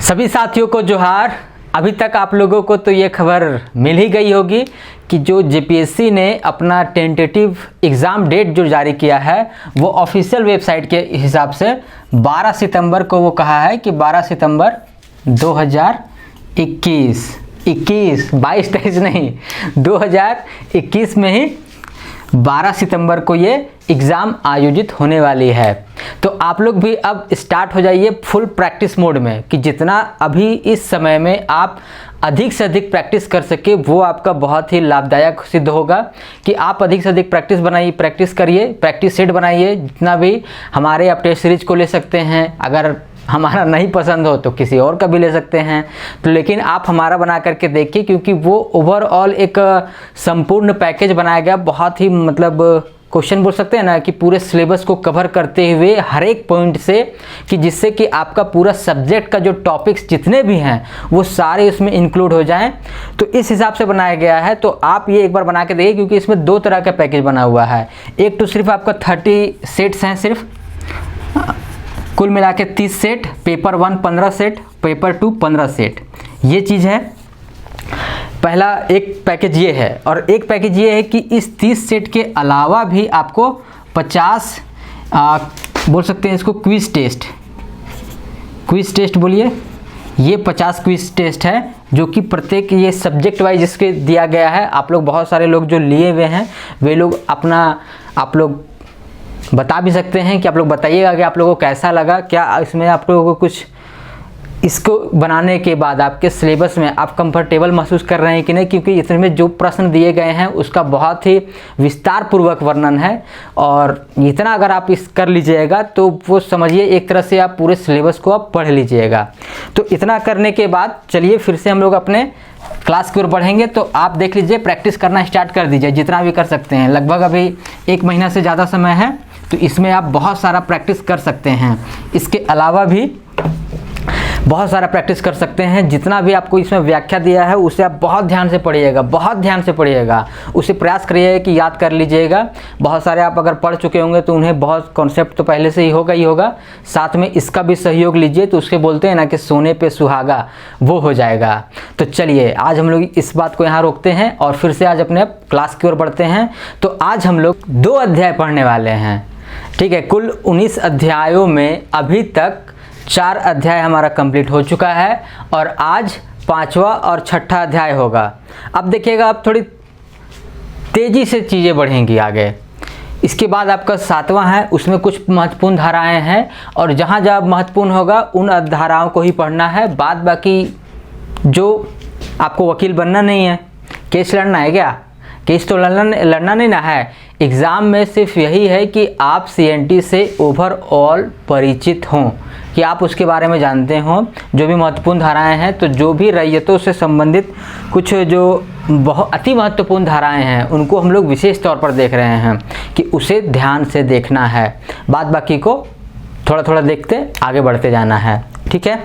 सभी साथियों को जोहार। अभी तक आप लोगों को तो ये खबर मिल ही गई होगी कि जो जेपीएससी ने अपना टेंटेटिव एग्ज़ाम डेट जो जारी किया है वो ऑफिशियल वेबसाइट के हिसाब से 12 सितंबर को वो कहा है कि 12 सितंबर 2021 22-23 नहीं 2021 में ही 12 सितंबर को ये एग्ज़ाम आयोजित होने वाली है। तो आप लोग भी अब स्टार्ट हो जाइए फुल प्रैक्टिस मोड में कि जितना अभी इस समय में आप अधिक से अधिक प्रैक्टिस कर सके वो आपका बहुत ही लाभदायक सिद्ध होगा कि आप अधिक से अधिक प्रैक्टिस करिए, प्रैक्टिस सेट बनाइए। जितना भी हमारे आप टेस्ट सीरीज को ले सकते हैं, अगर हमारा नहीं पसंद हो तो किसी और का भी ले सकते हैं, तो लेकिन आप हमारा बना करके देखिए क्योंकि वो ओवरऑल एक संपूर्ण पैकेज बनाया गया। बहुत ही क्वेश्चन बोल सकते हैं ना कि पूरे सिलेबस को कवर करते हुए हर एक पॉइंट से, कि जिससे कि आपका पूरा सब्जेक्ट का जो टॉपिक्स जितने भी हैं वो सारे उसमें इंक्लूड हो जाएं। तो इस हिसाब से बनाया गया है। तो आप ये एक बार बना के देखिए क्योंकि इसमें दो तरह का पैकेज बना हुआ है। एक तो सिर्फ आपका 30 सेट्स हैं, सिर्फ कुल मिला के 30 set, paper 1 15 set, paper 2 15 set, ये चीज़ है। पहला एक पैकेज ये है और एक पैकेज ये है कि इस 30 सेट के अलावा भी आपको 50 बोल सकते हैं इसको क्विज टेस्ट बोलिए, ये 50 क्विज टेस्ट है जो कि प्रत्येक ये सब्जेक्ट वाइज इसके दिया गया है। आप लोग बहुत सारे लोग जो लिए हुए हैं वे लोग आप लोग बता भी सकते हैं कि आप लोग बताइएगा कि आप लोगों को कैसा लगा, क्या इसमें आप लोगों को कुछ इसको बनाने के बाद आपके सिलेबस में आप कंफर्टेबल महसूस कर रहे हैं कि नहीं, क्योंकि इसमें जो प्रश्न दिए गए हैं उसका बहुत ही विस्तार पूर्वक वर्णन है। और इतना अगर आप इस कर लीजिएगा तो वो समझिए एक तरह से आप पूरे सिलेबस को आप पढ़ लीजिएगा। तो इतना करने के बाद चलिए फिर से हम लोग अपने क्लास की ओर बढ़ेंगे। तो आप देख लीजिए, प्रैक्टिस करना स्टार्ट कर दीजिए जितना भी कर सकते हैं। लगभग अभी 1 महीना से ज़्यादा समय है तो इसमें आप बहुत सारा प्रैक्टिस कर सकते हैं। इसके अलावा भी बहुत सारा प्रैक्टिस कर सकते हैं। जितना भी आपको इसमें व्याख्या दिया है उसे आप बहुत ध्यान से पढ़िएगा, उसे प्रयास करिएगा कि याद कर लीजिएगा। बहुत सारे आप अगर पढ़ चुके होंगे तो उन्हें बहुत कॉन्सेप्ट तो पहले से ही होगा, साथ में इसका भी सहयोग लीजिए। तो उसके बोलते हैं ना कि सोने पे सुहागा, वो हो जाएगा। तो चलिए आज हम लोग इस बात को यहाँ रोकते हैं और फिर से आज अपने क्लास की ओर बढ़ते हैं। तो आज हम लोग 2 अध्याय पढ़ने वाले हैं, ठीक है। कुल 19 अध्यायों में अभी तक 4 अध्याय हमारा कंप्लीट हो चुका है और आज 5वां और 6ठा अध्याय होगा। अब देखिएगा, अब थोड़ी तेज़ी से चीज़ें बढ़ेंगी आगे। इसके बाद आपका 7वां है, उसमें कुछ महत्वपूर्ण धाराएं हैं और जहाँ जहाँ महत्वपूर्ण होगा उन धाराओं को ही पढ़ना है। बाद बाकी जो आपको वकील बनना नहीं है, केस लड़ना है क्या, केस तो लड़ना नहीं ना है। एग्ज़ाम में सिर्फ यही है कि आप सीएनटी से ओवरऑल परिचित हों, कि आप उसके बारे में जानते हों। जो भी महत्वपूर्ण धाराएं हैं, तो जो भी रैयतों से संबंधित कुछ जो बहुत अति महत्वपूर्ण धाराएं हैं उनको हम लोग विशेष तौर पर देख रहे हैं कि उसे ध्यान से देखना है। बाद बाकी को थोड़ा थोड़ा देखते आगे बढ़ते जाना है, ठीक है।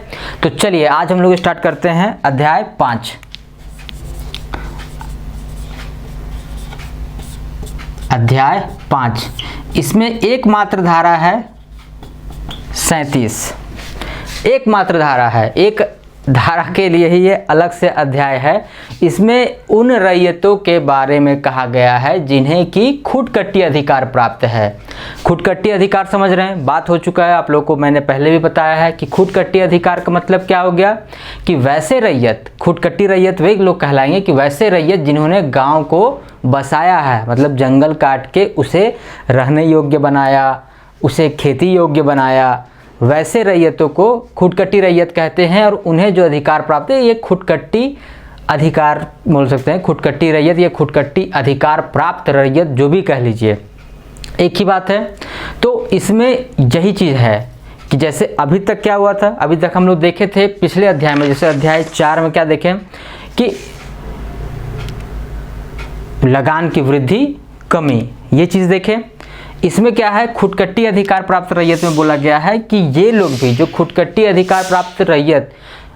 तो चलिए आज हम लोग स्टार्ट करते हैं अध्याय 5। अध्याय 5, इसमें एकमात्र धारा है 37, एकमात्र धारा है। एक धारा के लिए ही ये अलग से अध्याय है। इसमें उन रैयतों के बारे में कहा गया है जिन्हें कि खुदकट्टी अधिकार प्राप्त है। खुदकट्टी अधिकार समझ रहे हैं, बात हो चुका है आप लोगों को, मैंने पहले भी बताया है कि खुदकट्टी अधिकार का मतलब क्या हो गया कि वैसे रैयत, खुदकट्टी रैयत वे लोग कहलाएंगे कि वैसे रैयत जिन्होंने गाँव को बसाया है, मतलब जंगल काट के उसे रहने योग्य बनाया, उसे खेती योग्य बनाया, वैसे रैयतों को खुदकट्टी रैयत कहते हैं। और उन्हें जो अधिकार प्राप्त है ये खुदकट्टी अधिकार बोल सकते हैं। खुदकट्टी रैयत या खुदकट्टी अधिकार प्राप्त रैयत, जो भी कह लीजिए, एक ही बात है। तो इसमें यही चीज़ है कि जैसे अभी तक क्या हुआ था, अभी तक हम लोग देखे थे पिछले अध्याय में, जैसे अध्याय 4 में क्या देखें कि लगान की वृद्धि कमी, ये चीज़ देखें। इसमें क्या है, खुदकट्टी अधिकार प्राप्त रैयत में बोला गया है कि ये लोग भी जो खुदकट्टी अधिकार प्राप्त रैयत,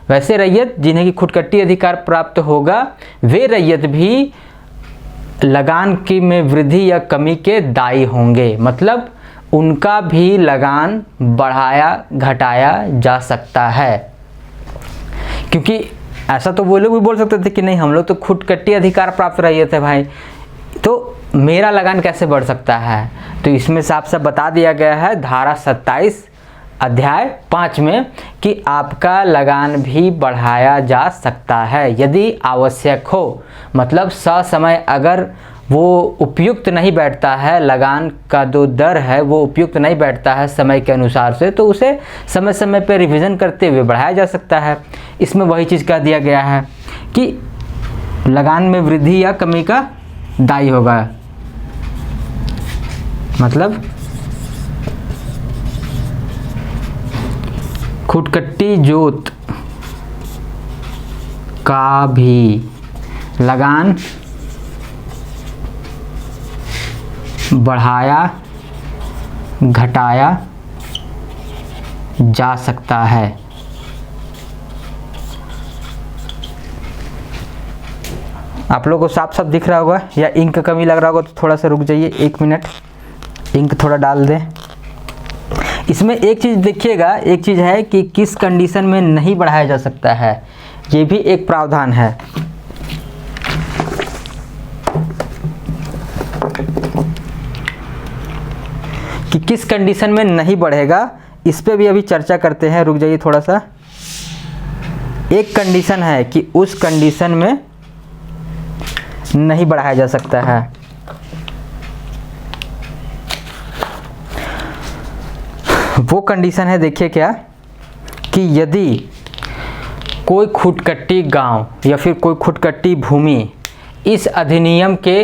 वैसे रैयत जिन्हें कि खुदकट्टी अधिकार प्राप्त होगा, वे रैयत भी लगान की में वृद्धि या कमी के दायी होंगे। मतलब उनका भी लगान बढ़ाया घटाया जा सकता है। क्योंकि ऐसा तो वो लोग भी बोल सकते थे कि नहीं हम लोग तो खुदकट्टी अधिकार प्राप्त रहिए थे भाई, तो मेरा लगान कैसे बढ़ सकता है। तो इसमें साफ साफ बता दिया गया है धारा 27 अध्याय 5 में कि आपका लगान भी बढ़ाया जा सकता है यदि आवश्यक हो। मतलब ससमय अगर वो उपयुक्त नहीं बैठता है, लगान का जो दर है वो उपयुक्त नहीं बैठता है समय के अनुसार से, तो उसे समय समय पर रिवीजन करते हुए बढ़ाया जा सकता है। इसमें वही चीज़ कह दिया गया है कि लगान में वृद्धि या कमी का दायी होगा। मतलब खुदकट्टी जोत का भी लगान बढ़ाया घटाया जा सकता है। आप लोगों को साफ साफ दिख रहा होगा या इंक कमी लग रहा होगा तो थोड़ा सा रुक जाइए, 1 मिनट, इंक थोड़ा डाल दें। इसमें एक चीज़ देखिएगा, एक चीज़ है कि किस कंडीशन में नहीं बढ़ाया जा सकता है, ये भी एक प्रावधान है। कि किस कंडीशन में नहीं बढ़ेगा, इस पे भी अभी चर्चा करते हैं, रुक जाइए थोड़ा सा। एक कंडीशन है कि उस कंडीशन में नहीं बढ़ाया जा सकता है। वो कंडीशन है, देखिए क्या, कि यदि कोई खुदकट्टी गांव या फिर कोई खुदकट्टी भूमि इस अधिनियम के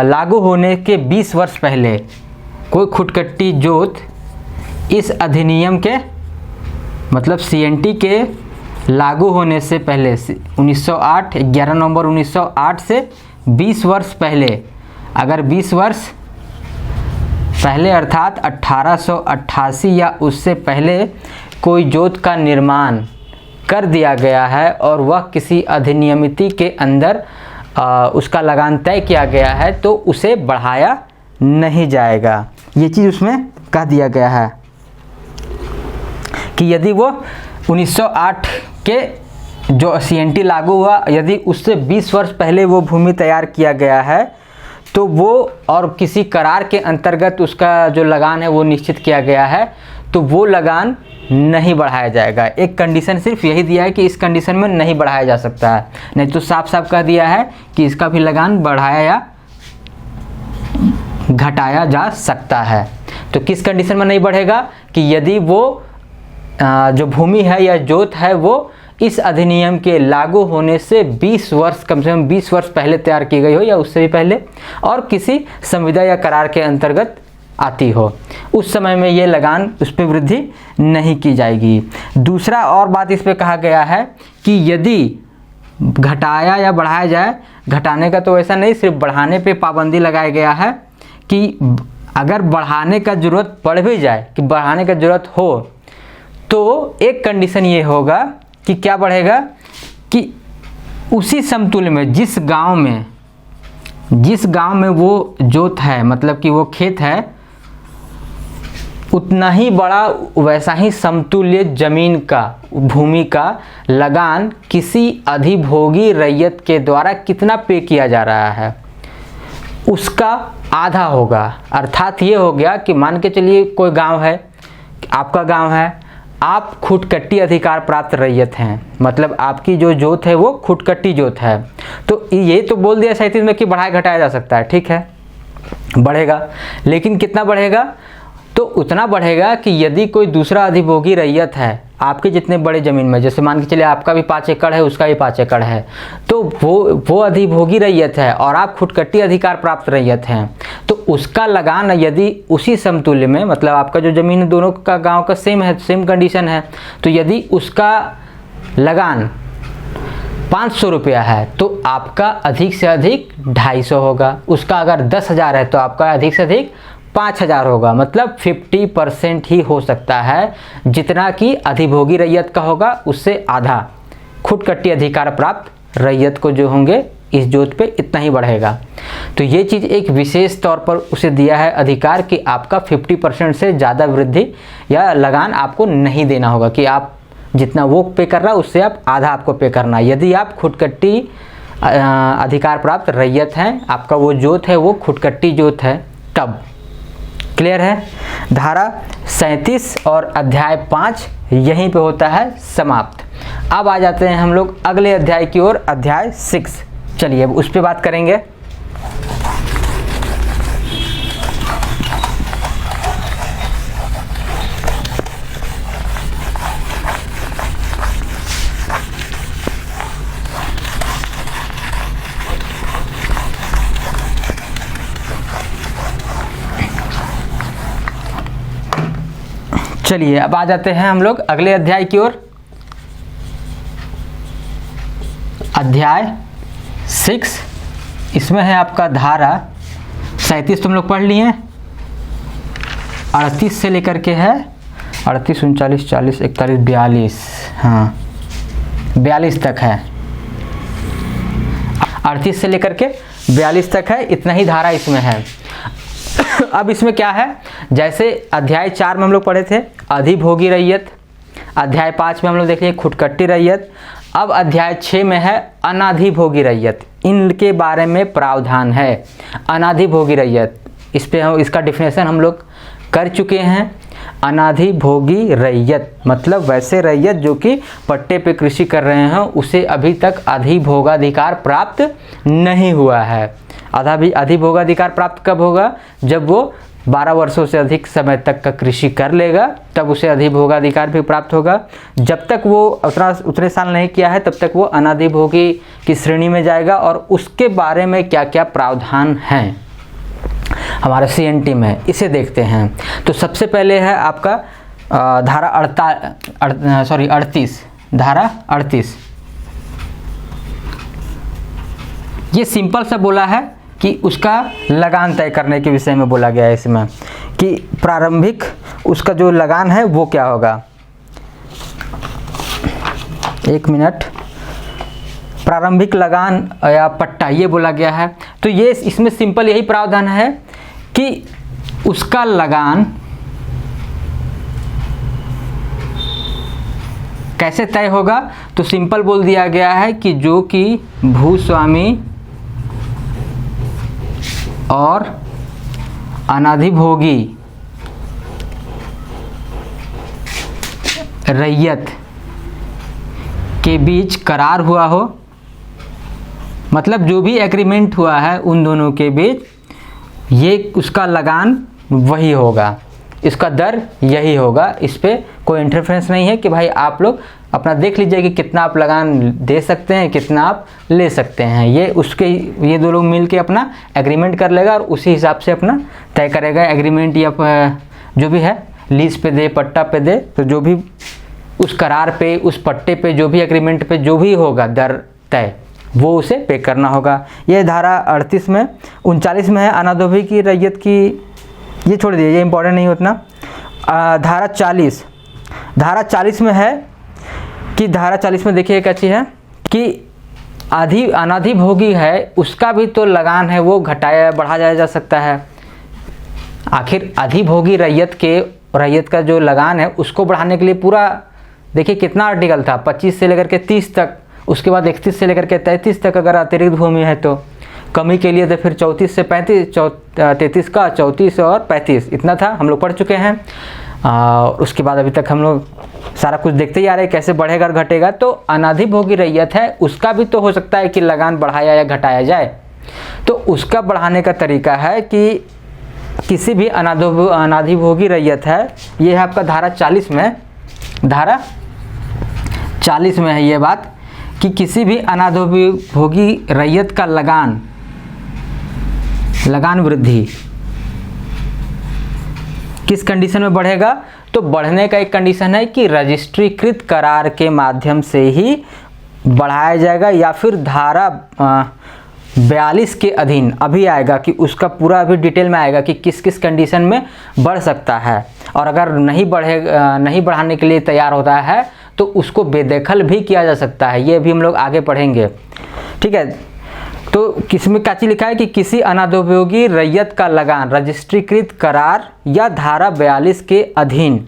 लागू होने के 20 वर्ष पहले, कोई खुदकट्टी जोत इस अधिनियम के मतलब CNT के लागू होने से पहले 1908 11 नवंबर 1908 से 20 वर्ष पहले, अगर 20 वर्ष पहले अर्थात 1888 या उससे पहले कोई जोत का निर्माण कर दिया गया है और वह किसी अधिनियमिति के अंदर उसका लगान तय किया गया है, तो उसे बढ़ाया नहीं जाएगा। ये चीज़ उसमें कह दिया गया है कि यदि वो 1908 के जो CNT लागू हुआ, यदि उससे 20 वर्ष पहले वो भूमि तैयार किया गया है तो वो और किसी करार के अंतर्गत उसका जो लगान है वो निश्चित किया गया है, तो वो लगान नहीं बढ़ाया जाएगा। एक कंडीशन सिर्फ यही दिया है कि इस कंडीशन में नहीं बढ़ाया जा सकता है, नहीं तो साफ साफ कह दिया है कि इसका भी लगान बढ़ाया या घटाया जा सकता है। तो किस कंडीशन में नहीं बढ़ेगा कि यदि वो जो भूमि है या जोत है वो इस अधिनियम के लागू होने से 20 वर्ष, कम से कम 20 वर्ष पहले तैयार की गई हो या उससे भी पहले, और किसी संविदा या करार के अंतर्गत आती हो, उस समय में ये लगान उस पर वृद्धि नहीं की जाएगी। दूसरा और बात इस पर कहा गया है कि यदि घटाया या बढ़ाया जाए, घटाने का तो ऐसा नहीं, सिर्फ बढ़ाने पे पाबंदी लगाया गया है कि अगर बढ़ाने का ज़रूरत पड़ भी जाए, कि बढ़ाने का ज़रूरत हो, तो एक कंडीशन ये होगा कि क्या बढ़ेगा कि उसी समतुल्य में जिस गांव में वो जोत है, मतलब कि वो खेत है, उतना ही बड़ा वैसा ही समतुल्य जमीन का, भूमि का लगान किसी अधिभोगी रैयत के द्वारा कितना पे किया जा रहा है उसका आधा होगा। अर्थात ये हो गया कि मान के चलिए कोई गांव है, आपका गांव है, आप खुदकट्टी अधिकार प्राप्त रैयत हैं, मतलब आपकी जो जोत है वो खुदकट्टी जोत है, तो ये तो बोल दिया 37 में कि बढ़ाया घटाया जा सकता है, ठीक है, बढ़ेगा, लेकिन कितना बढ़ेगा, तो उतना बढ़ेगा कि यदि कोई दूसरा अधिभोगी रैयत है आपके जितने बड़े ज़मीन में, जैसे मान के चलिए आपका भी 5 एकड़ है, उसका भी 5 एकड़ है, तो वो अधिभोगी रैयत है और आप खुदकट्टी अधिकार प्राप्त रैयत हैं, तो उसका लगान यदि उसी समतुल्य में, मतलब आपका जो ज़मीन दोनों का गांव का सेम है, सेम कंडीशन है, तो यदि उसका लगान 500 रुपया है तो आपका अधिक से अधिक 250 होगा, उसका अगर 10,000 है तो आपका अधिक से अधिक 5,000 होगा, मतलब 50% ही हो सकता है, जितना कि अधिभोगी रैयत का होगा उससे आधा खुदकट्टी अधिकार प्राप्त रैयत को जो होंगे इस जोत पे इतना ही बढ़ेगा। तो ये चीज़ एक विशेष तौर पर उसे दिया है अधिकार कि आपका 50% से ज़्यादा वृद्धि या लगान आपको नहीं देना होगा, कि आप जितना वो पे कर रहा है उससे आप आधा आपको पे करना है। यदि आप खुदकट्टी अधिकार प्राप्त रैयत हैं, आपका वो जोत है वो खुदकट्टी जोत है तब। क्लियर है? धारा 37 और अध्याय 5 यहीं पे होता है समाप्त। अब आ जाते हैं हम लोग अगले अध्याय की ओर, अध्याय 6। चलिए अब उस पर बात करेंगे। चलिए अब आ जाते हैं हम लोग अगले अध्याय की ओर, अध्याय 6। इसमें है आपका धारा 37 तुम लोग पढ़ लिए, 38 से लेकर के है 38, 39, 40, 41, 42, हाँ 42 तक है। 38 से लेकर के 42 तक है, इतना ही धारा इसमें है। अब इसमें क्या है, जैसे अध्याय 4 में हम लोग पढ़े थे अधिभोगी रैयत, अध्याय 5 में हम लोग देख लिए खुदकट्टी रैयत, अब अध्याय 6 में है अनाधिभोगी रैयत। इनके बारे में प्रावधान है। अनाधिभोगी रैयत, इस पे हम इसका डिफिनेशन हम लोग कर चुके हैं। अनाधिभोगी रैयत मतलब वैसे रैयत जो कि पट्टे पे कृषि कर रहे हैं, उसे अभी तक अधिभोगाधिकार प्राप्त नहीं हुआ है। अधिभोगाधिकार प्राप्त कब होगा, जब वो 12 वर्षों से अधिक समय तक का कृषि कर लेगा, तब उसे अधिभोगाधिकार भी प्राप्त होगा। जब तक वो उतने साल नहीं किया है तब तक वो अनाधिभोगी की श्रेणी में जाएगा। और उसके बारे में क्या क्या प्रावधान हैं हमारे CNT में, इसे देखते हैं। तो सबसे पहले है आपका धारा 38, धारा 38। ये सिंपल सा बोला है कि उसका लगान तय करने के विषय में बोला गया है इसमें, कि प्रारंभिक उसका जो लगान है वो क्या होगा। 1 मिनट, प्रारंभिक लगान या पट्टा ये बोला गया है। तो ये इसमें सिंपल यही प्रावधान है कि उसका लगान कैसे तय होगा। तो सिंपल बोल दिया गया है कि जो कि भूस्वामी और अनाधिभोगी रैयत के बीच करार हुआ हो, मतलब जो भी एग्रीमेंट हुआ है उन दोनों के बीच, ये उसका लगान वही होगा, इसका दर यही होगा। इस पे कोई इंटरफेरेंस नहीं है कि भाई आप लोग अपना देख लीजिए कि कितना आप लगान दे सकते हैं, कितना आप ले सकते हैं। ये दो लोग मिल के अपना एग्रीमेंट कर लेगा और उसी हिसाब से अपना तय करेगा। एग्रीमेंट या जो भी है लीज पे दे, पट्टा पे दे, तो जो भी उस करार पे, उस पट्टे पे, जो भी एग्रीमेंट पे जो भी होगा दर तय, वो उसे पे करना होगा। ये धारा 38 में। 39 में है अनाधिभोगी रैयत की, ये छोड़ दीजिए, ये इंपॉर्टेंट नहीं उतना। धारा 40, धारा 40 में है कि धारा 40 में देखिए क्या चीज़ है कि अनाधिभोगी है, उसका भी तो लगान है वो घटाया बढ़ाया जा सकता है। आखिर अधिभोगी रैयत का जो लगान है उसको बढ़ाने के लिए पूरा देखिए कितना आर्टिकल था, 25 से लेकर के 30 तक, उसके बाद 31 से लेकर के 33 तक अगर अतिरिक्त भूमि है तो कमी के लिए तो फिर 34 से 35, 33 का 34 और 35 इतना था, हम लोग पढ़ चुके हैं। उसके बाद अभी तक हम लोग सारा कुछ देखते ही आ रहे हैं कैसे बढ़ेगा और घटेगा। तो अनाधिभोगी रैयत है, उसका भी तो हो सकता है कि लगान बढ़ाया या घटाया जाए। तो उसका बढ़ाने का तरीका है कि किसी भी अनाधिभोगी रैयत है, ये है आपका धारा 40 में, धारा 40 में है ये बात कि किसी भी अनाधिभोगी रैयत का लगान वृद्धि किस कंडीशन में बढ़ेगा। तो बढ़ने का एक कंडीशन है कि रजिस्ट्रीकृत करार के माध्यम से ही बढ़ाया जाएगा, या फिर धारा 42 के अधीन अभी आएगा कि उसका पूरा अभी डिटेल में आएगा कि किस किस कंडीशन में बढ़ सकता है। और अगर नहीं बढ़ाने के लिए तैयार होता है तो उसको बेदखल भी किया जा सकता है, ये भी हम लोग आगे पढ़ेंगे। ठीक है, तो किसमें क्या चीज़ लिखा है कि किसी अनाधिभोगी रैयत का लगान रजिस्ट्रीकृत करार या धारा 42 के अधीन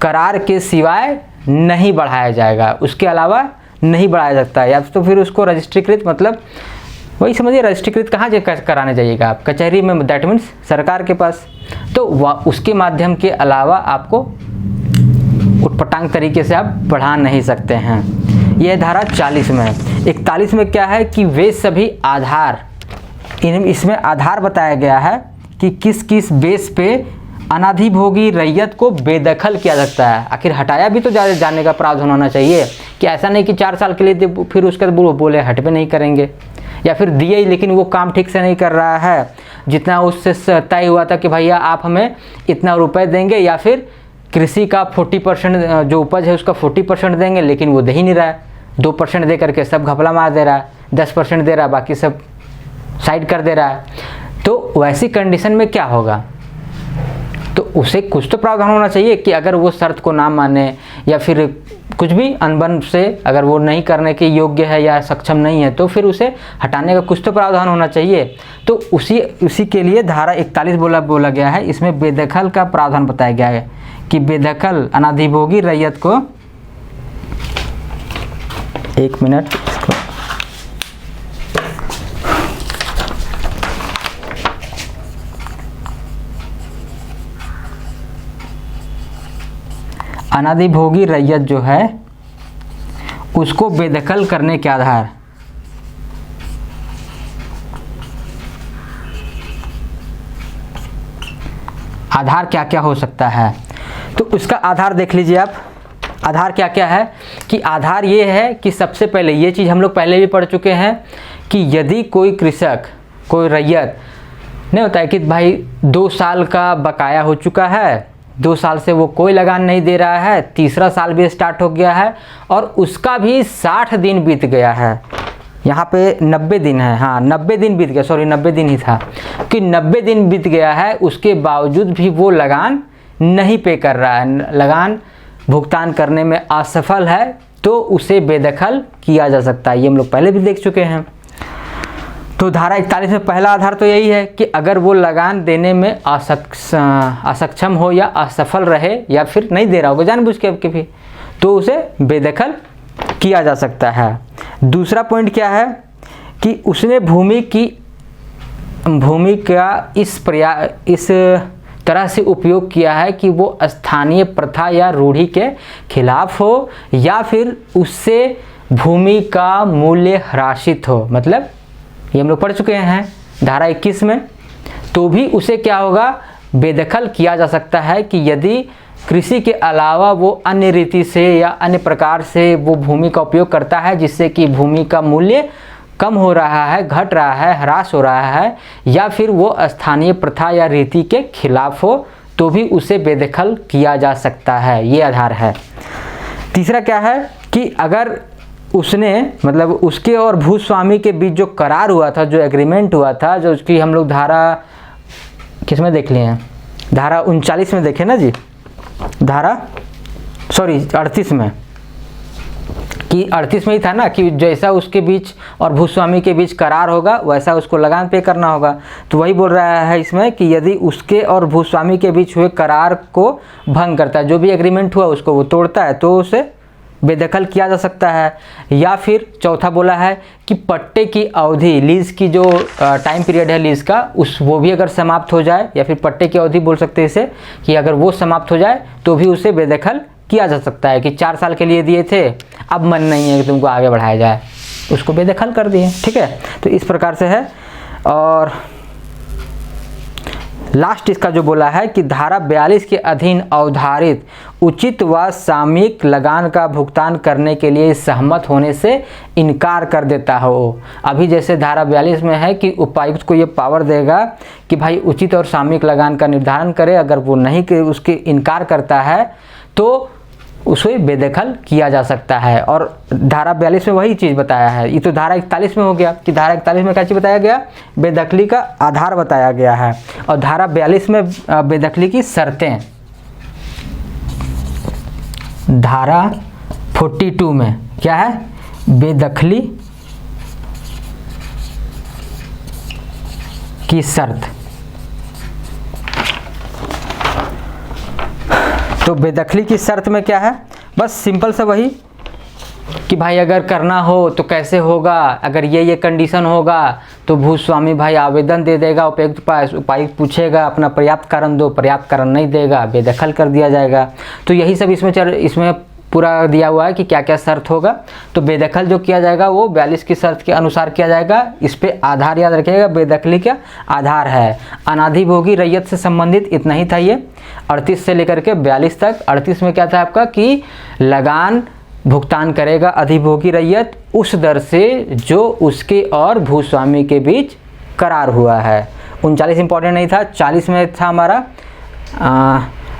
करार के सिवाय नहीं बढ़ाया जाएगा, उसके अलावा नहीं बढ़ाया सकता है। या तो फिर उसको रजिस्ट्रीकृत, मतलब वही समझिए रजिस्ट्रीकृत कहाँ कराने जाइएगा आप, कचहरी में, दैट मीन्स सरकार के पास। तो उसके माध्यम के अलावा आपको उटपटांग तरीके से आप बढ़ा नहीं सकते हैं। यह धारा 40 में है। 41 में क्या है कि वे सभी आधार, इसमें आधार बताया गया है कि किस किस बेस पे अनाधिभोगी रैयत को बेदखल किया सकता है। आखिर हटाया भी तो जाने का प्रावधान होना चाहिए कि ऐसा नहीं कि 4 साल के लिए फिर उसके बाद बोले हट पे नहीं करेंगे, या फिर दिए लेकिन वो काम ठीक से नहीं कर रहा है, जितना उससे तय हुआ था कि भैया आप हमें इतना रुपए देंगे, या फिर कृषि का 40% जो उपज है उसका 40% देंगे, लेकिन वो दे ही नहीं रहा है। 2% दे करके सब घपला मार दे रहा है, 10% दे रहा है, बाकी सब साइड कर दे रहा है। तो वैसी कंडीशन में क्या होगा, तो उसे कुछ तो प्रावधान होना चाहिए कि अगर वो शर्त को ना माने या फिर कुछ भी अनबन से अगर वो नहीं करने के योग्य है या सक्षम नहीं है, तो फिर उसे हटाने का कुछ तो प्रावधान होना चाहिए। तो उसी के लिए धारा 41 बोला गया है। इसमें बेदखल का प्रावधान बताया गया है कि बेदखल अनाधिभोगी रैयत को, एक मिनट, अनाधिभोगी रैयत जो है उसको बेदखल करने के आधार, आधार क्या क्या हो सकता है, तो उसका आधार देख लीजिए आप। आधार क्या क्या है कि आधार ये है कि सबसे पहले ये चीज़ हम लोग पहले भी पढ़ चुके हैं कि यदि कोई कृषक, कोई रैयत नहीं होता है कि भाई 2 साल का बकाया हो चुका है, 2 साल से वो कोई लगान नहीं दे रहा है, तीसरा साल भी स्टार्ट हो गया है और उसका भी 60 दिन बीत गया है, यहाँ पे 90 दिन है, हाँ 90 दिन बीत गया, सॉरी 90 दिन ही था कि 90 दिन बीत गया है, उसके बावजूद भी वो लगान नहीं पे कर रहा है, लगान भुगतान करने में असफल है, तो उसे बेदखल किया जा सकता है। ये हम लोग पहले भी देख चुके हैं। तो धारा 41 में पहला आधार तो यही है कि अगर वो लगान देने में असक्षम हो या असफल रहे या फिर नहीं दे रहा होगा जानबूझ के भी, तो उसे बेदखल किया जा सकता है। दूसरा पॉइंट क्या है कि उसने भूमि का इस तरह से उपयोग किया है कि वो स्थानीय प्रथा या रूढ़ि के खिलाफ हो या फिर उससे भूमि का मूल्य ह्रासित हो, मतलब ये हम लोग पढ़ चुके हैं धारा 21 में, तो भी उसे क्या होगा, बेदखल किया जा सकता है कि यदि कृषि के अलावा वो अन्य रीति से या अन्य प्रकार से वो भूमि का उपयोग करता है जिससे कि भूमि का मूल्य कम हो रहा है, घट रहा है, ह्रास हो रहा है, या फिर वो स्थानीय प्रथा या रीति के खिलाफ हो, तो भी उसे बेदखल किया जा सकता है। ये आधार है। तीसरा क्या है कि अगर उसने, मतलब उसके और भूस्वामी के बीच जो करार हुआ था, जो एग्रीमेंट हुआ था, जो उसकी हम लोग धारा किस में देख लिए हैं, धारा 39 में देखे ना जी, धारा 38 में, कि 38 में ही था ना कि जैसा उसके बीच और भूस्वामी के बीच करार होगा वैसा उसको लगान पे करना होगा। तो वही बोल रहा है इसमें कि यदि उसके और भूस्वामी के बीच हुए करार को भंग करता है, जो भी एग्रीमेंट हुआ उसको वो तोड़ता है, तो उसे बेदखल किया जा सकता है। या फिर चौथा बोला है कि पट्टे की अवधि, लीज़ की जो टाइम पीरियड है लीज़ का, वो भी अगर समाप्त हो जाए, या फिर पट्टे की अवधि बोल सकते हैं इसे, कि अगर वो समाप्त हो जाए तो भी उसे बेदखल किया जा सकता है कि 4 साल के लिए दिए थे, अब मन नहीं है कि तुमको आगे बढ़ाया जाए, उसको बेदखल कर दिए। ठीक है, तो इस प्रकार से है। और लास्ट इसका जो बोला है कि धारा 42 के अधीन अवधारित उचित व सामयिक लगान का भुगतान करने के लिए सहमत होने से इनकार कर देता हो। अभी जैसे धारा 42 में है कि उपायुक्त को ये पावर देगा कि भाई उचित और सामयिक लगान का निर्धारण करे, अगर वो नहीं उसके इनकार करता है तो उसे बेदखल किया जा सकता है। और धारा 42 में वही चीज़ बताया है। ये तो धारा 41 में हो गया कि धारा 41 में क्या चीज़ बताया गया, बेदखली का आधार बताया गया है। और धारा 42 में बेदखली की शर्तें, धारा 42 में क्या है, बेदखली की शर्त। तो बेदखली की शर्त में क्या है, बस सिंपल सा वही कि भाई अगर करना हो तो कैसे होगा, अगर ये कंडीशन होगा तो भूस्वामी भाई आवेदन दे देगा, उपायुक्त पूछेगा अपना पर्याप्त कारण दो, पर्याप्त कारण नहीं देगा बेदखल कर दिया जाएगा। तो यही सब इसमें पूरा दिया हुआ है कि क्या क्या शर्त होगा। तो बेदखल जो किया जाएगा वो 42 की शर्त के अनुसार किया जाएगा। इस पे आधार याद रखिएगा, बेदखली का आधार है अनाधिभोगी रैयत से संबंधित, इतना ही था ये 38 से लेकर के 42 तक। 38 में क्या था आपका कि लगान भुगतान करेगा अधिभोगी रैयत उस दर से जो उसके और भूस्वामी के बीच करार हुआ है। 39 इंपॉर्टेंट नहीं था। 40 में था हमारा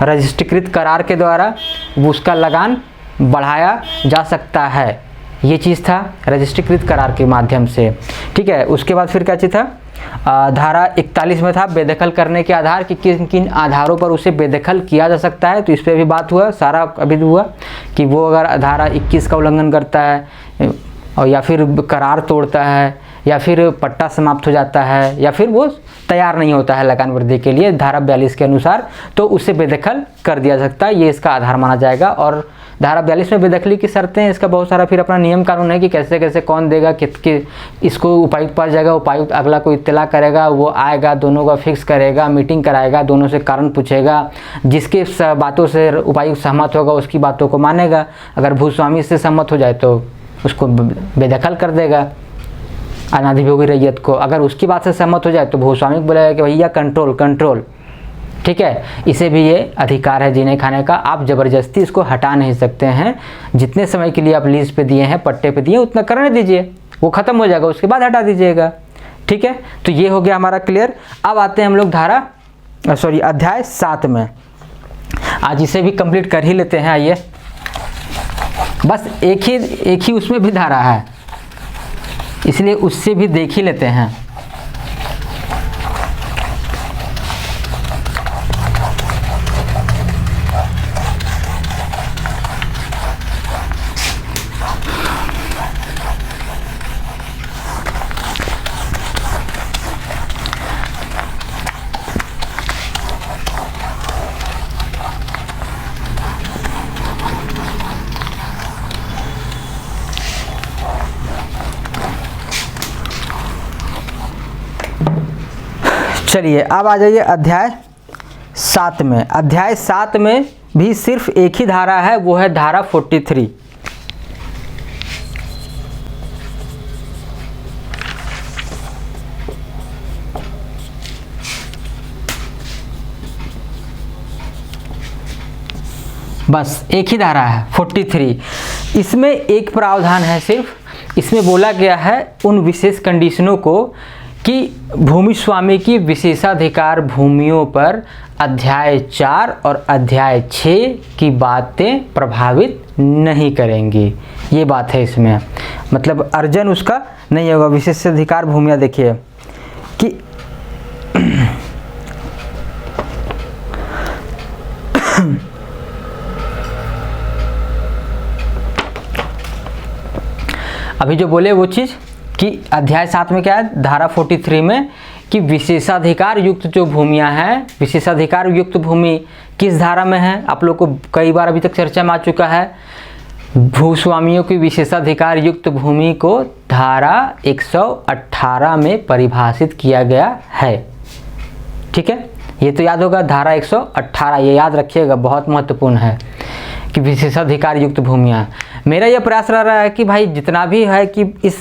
रजिस्ट्रीकृत करार के द्वारा उसका लगान बढ़ाया जा सकता है, ये चीज़ था रजिस्ट्रीकृत करार के माध्यम से। ठीक है, उसके बाद फिर क्या चीज़ था, धारा 41 में था बेदखल करने के आधार कि किन किन आधारों पर उसे बेदखल किया जा सकता है। तो इस पर भी बात हुआ, सारा अभी हुआ कि वो अगर धारा 21 का उल्लंघन करता है और या फिर करार तोड़ता है या फिर पट्टा समाप्त हो जाता है या फिर वो तैयार नहीं होता है लगान वृद्धि के लिए धारा 42 के अनुसार, तो उसे बेदखल कर दिया सकता है, ये इसका आधार माना जाएगा। और धारा 42 में बेदखली की शर्तें हैं, इसका बहुत सारा फिर अपना नियम कानून है कि कैसे कैसे कौन देगा, किसके इसको उपायुक्त पास जाएगा, उपायुक्त अगला को इत्तला करेगा, वो आएगा, दोनों का फिक्स करेगा, मीटिंग कराएगा, दोनों से कारण पूछेगा, जिसके बातों से उपायुक्त सहमत होगा उसकी बातों को मानेगा, अगर भूस्वामी से सहमत हो जाए तो उसको बेदखल कर देगा अनाधिभोगी रैयत को, अगर उसकी बात से सहमत हो जाए तो भूस्वामी को बोलेगा कि भैया कंट्रोल। ठीक है, इसे भी ये अधिकार है जीने खाने का, आप ज़बरदस्ती इसको हटा नहीं सकते हैं। जितने समय के लिए आप लीज पे दिए हैं, पट्टे पे दिए, उतना करने दीजिए, वो ख़त्म हो जाएगा, उसके बाद हटा दीजिएगा। ठीक है, तो ये हो गया हमारा क्लियर। अब आते हैं हम लोग अध्याय 7 में। आज इसे भी कंप्लीट कर ही लेते हैं। आइए, बस एक ही उसमें भी धारा है, इसलिए उससे भी देख ही लेते हैं। चलिए अब आ जाइए अध्याय 7 में। अध्याय 7 में भी सिर्फ एक ही धारा है, वो है धारा 43। बस एक ही धारा है 43। इसमें एक प्रावधान है सिर्फ, इसमें बोला गया है उन विशेष कंडीशनों को कि भूमि स्वामी की विशेषाधिकार भूमियों पर अध्याय 4 और अध्याय 6 की बातें प्रभावित नहीं करेंगी। ये बात है इसमें, मतलब अर्जन उसका नहीं होगा। विशेषाधिकार भूमियाँ देखिए कि अभी जो बोले वो चीज़ कि अध्याय 7 में क्या है, धारा 43 में कि विशेषाधिकार युक्त जो भूमियां हैं, विशेषाधिकार युक्त भूमि किस धारा में है, आप लोग को कई बार अभी तक चर्चा में आ चुका है। भूस्वामियों की विशेषाधिकार युक्त भूमि को धारा 118 में परिभाषित किया गया है। ठीक है, ये तो याद होगा, धारा 118, ये याद रखिएगा, बहुत महत्वपूर्ण है कि विशेषाधिकार युक्त भूमियाँ। मेरा यह प्रयास रह रहा है कि भाई जितना भी है कि इस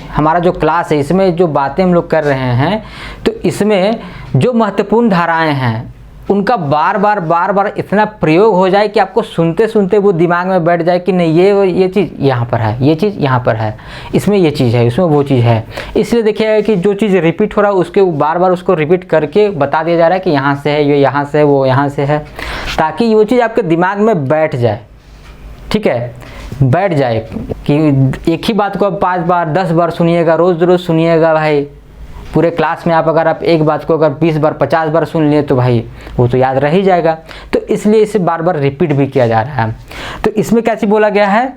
हमारा जो क्लास है इसमें जो बातें हम लोग कर रहे हैं, तो इसमें जो महत्वपूर्ण धाराएं हैं उनका बार बार इतना प्रयोग हो जाए कि आपको सुनते सुनते वो दिमाग में बैठ जाए कि नहीं ये चीज़ यहाँ पर है, ये चीज़ यहाँ पर है, इसमें ये चीज़ है, इसमें वो चीज़ है। इसलिए देखिए कि जो चीज़ रिपीट हो रहा है उसके बार बार उसको रिपीट करके बता दिया जा रहा है कि यहाँ से है, ये यहाँ से है, वो यहाँ से है, ताकि वो चीज़ आपके दिमाग में बैठ जाए। ठीक है, बैठ जाए कि एक ही बात को आप 5 बार 10 बार सुनिएगा, रोज़ सुनिएगा भाई। पूरे क्लास में अगर आप एक बात को अगर 20 बार 50 बार सुन लिए तो भाई वो तो याद रह ही जाएगा। तो इसलिए इसे बार बार रिपीट भी किया जा रहा है। तो इसमें क्या चीज़ बोला गया है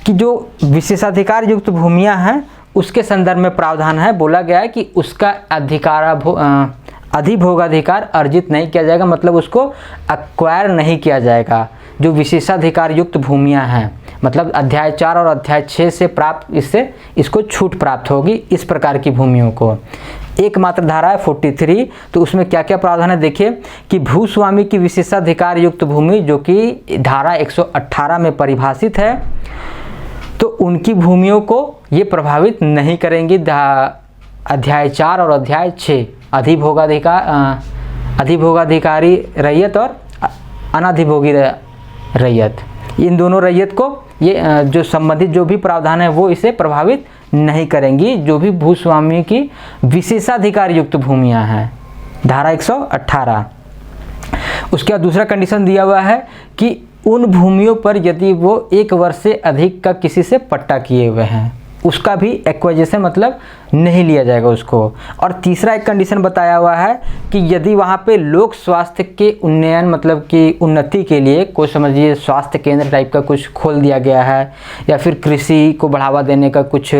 कि जो विशेषाधिकार युक्त भूमियाँ हैं उसके संदर्भ में प्रावधान है, बोला गया है कि उसका अधिभोगाधिकार अर्जित नहीं किया जाएगा, मतलब उसको एक्वायर नहीं किया जाएगा। जो विशेषाधिकार युक्त भूमियां हैं, मतलब अध्याय 4 और अध्याय 6 से प्राप्त इसको छूट प्राप्त होगी इस प्रकार की भूमियों को। एकमात्र धारा है 43, तो उसमें क्या क्या प्रावधान है देखिए कि भूस्वामी की विशेषाधिकार युक्त भूमि जो कि धारा 118 में परिभाषित है, तो उनकी भूमियों को ये प्रभावित नहीं करेंगी। अध्याय 4 और अध्याय 6 अधिभोगाधिकारी रैयत और अनाधिभोगी रैयत, इन दोनों रैयत को ये जो संबंधित जो भी प्रावधान है वो इसे प्रभावित नहीं करेंगी, जो भी भूस्वामी की विशेषाधिकार युक्त भूमियां हैं, धारा 118। उसके बाद दूसरा कंडीशन दिया हुआ है कि उन भूमियों पर यदि वो 1 वर्ष से अधिक का किसी से पट्टा किए हुए हैं, उसका भी एक्वाइजेशन मतलब नहीं लिया जाएगा उसको। और तीसरा एक कंडीशन बताया हुआ है कि यदि वहाँ पे लोक स्वास्थ्य के उन्नयन मतलब कि उन्नति के लिए कोई समझिए स्वास्थ्य केंद्र टाइप का कुछ खोल दिया गया है, या फिर कृषि को बढ़ावा देने का कुछ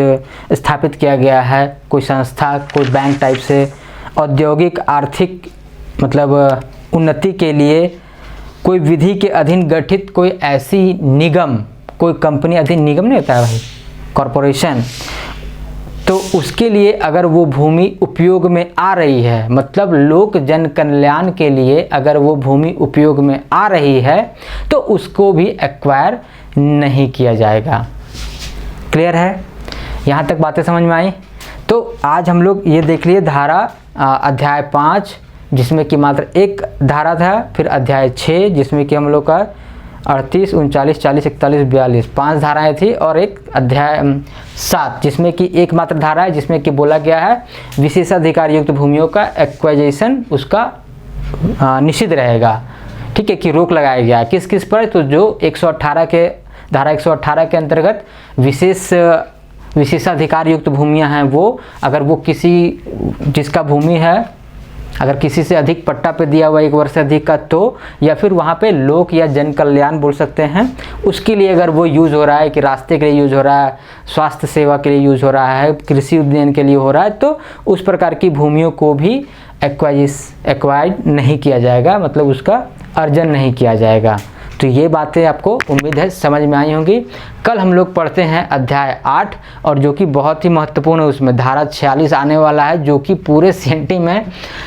स्थापित किया गया है, कोई संस्था, कोई बैंक टाइप से औद्योगिक आर्थिक मतलब उन्नति के लिए कोई विधि के अधीन गठित कोई ऐसी निगम, कोई कंपनी अधीन निगम नहीं होता है भाई, कॉरपोरेशन, तो उसके लिए अगर वो भूमि उपयोग में आ रही है, मतलब लोक जन कल्याण के लिए अगर वो भूमि उपयोग में आ रही है, तो उसको भी एक्वायर नहीं किया जाएगा। क्लियर है? यहाँ तक बातें समझ में आई? तो आज हम लोग ये देख लिए धारा अध्याय 5 जिसमें कि मात्र एक धारा था, फिर अध्याय 6 जिसमें कि हम लोग का 38, 39, 40, 41, 42 5 धाराएं थी, और एक अध्याय 7 जिसमें कि एक मात्र धारा है जिसमें कि बोला गया है विशेषाधिकार युक्त भूमियों का एक्वाइजेशन उसका निषिद्ध रहेगा। ठीक है, कि रोक लगाया गया किस किस पर, तो जो 118 के धारा 118 के अंतर्गत विशेषाधिकार युक्त भूमियां हैं, वो अगर वो किसी जिसका भूमि है अगर किसी से अधिक पट्टा पे दिया हुआ 1 वर्ष से अधिक का, तो या फिर वहाँ पे लोक या जन कल्याण बोल सकते हैं, उसके लिए अगर वो यूज़ हो रहा है कि रास्ते के लिए यूज़ हो रहा है, स्वास्थ्य सेवा के लिए यूज़ हो रहा है, कृषि उद्यान के लिए हो रहा है, तो उस प्रकार की भूमियों को भी एक्वायर्ड नहीं किया जाएगा, मतलब उसका अर्जन नहीं किया जाएगा। तो ये बातें आपको उम्मीद है समझ में आई होंगी। कल हम लोग पढ़ते हैं अध्याय 8 और जो कि बहुत ही महत्वपूर्ण है, उसमें धारा 46 आने वाला है जो कि पूरे CNT में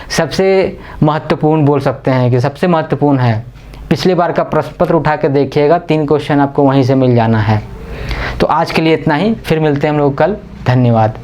सबसे महत्वपूर्ण बोल सकते हैं कि सबसे महत्वपूर्ण है। पिछले बार का प्रश्न पत्र उठा के देखिएगा, 3 क्वेश्चन आपको वहीं से मिल जाना है। तो आज के लिए इतना ही, फिर मिलते हैं हम लोग कल। धन्यवाद।